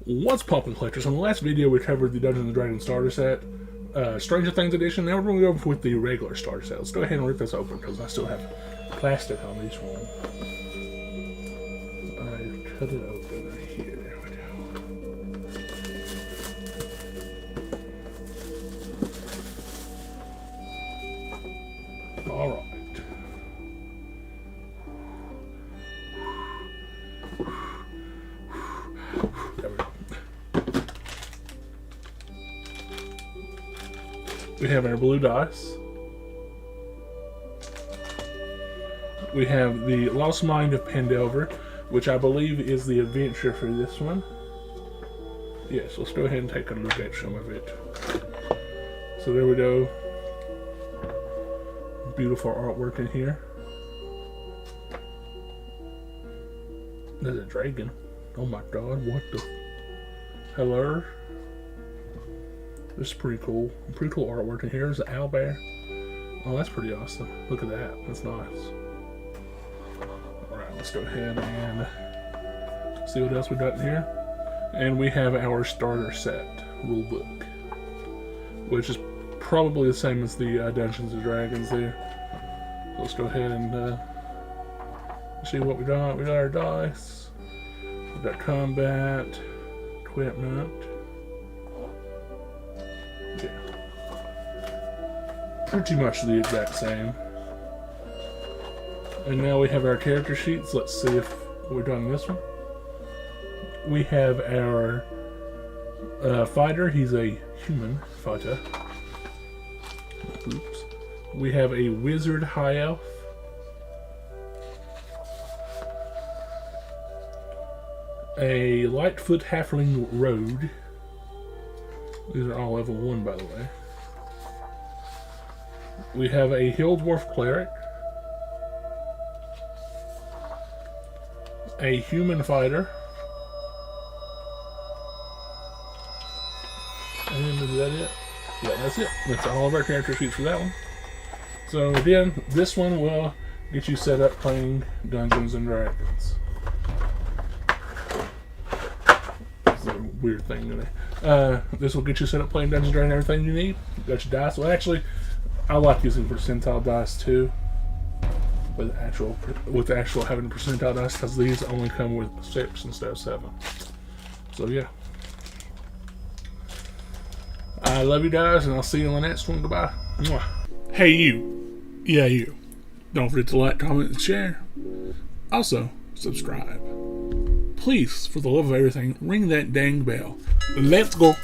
What's poppin', collectors? In the last video we covered the Dungeons & Dragons starter set, Stranger Things edition. Now we're going to go with the regular starter set. Let's go ahead and rip this open because I still have plastic on these ones. I cut it open right here. There we go. Alright. There we go. We have our blue dice. We have the Lost Mind of Pendelver, which I believe is the adventure for this one. Yes, let's go ahead and take a look at some of it. So there we go. Beautiful artwork in here. There's a dragon. Oh my god, what the? Hello? This is pretty cool. Pretty cool artwork in here. There's an owlbear. Oh, that's pretty awesome. Look at that. That's nice. Alright, let's go ahead and see what else we got in here. And we have our starter set rulebook, which is probably the same as the Dungeons & Dragons there. So let's go ahead and see what we got. We got our dice. We got combat, equipment. Yeah. Pretty much the exact same. And now we have our character sheets. Let's see if we're done this one. We have our fighter. He's a human fighter. Oops. We have a wizard high elf. A Lightfoot halfling rogue. These are all level 1, by the way. We have a hill dwarf cleric. A human fighter. And is that it? Yeah, that's it. That's all of our character sheets for that one. So again, this one will get you set up playing Dungeons & Dragons. That's a weird thing today. This will get you set up playing Dungeons & Dragons, everything you need. You got your dice. Well, actually, I like using percentile dice too. With actual having percentile dice, because these only come with 6 instead of 7. So yeah. I love you guys, and I'll see you in the next one. Goodbye. Mwah. Hey you. Yeah, you. Don't forget to like, comment, and share. Also, subscribe. Please, for the love of everything, ring that dang bell. Let's go.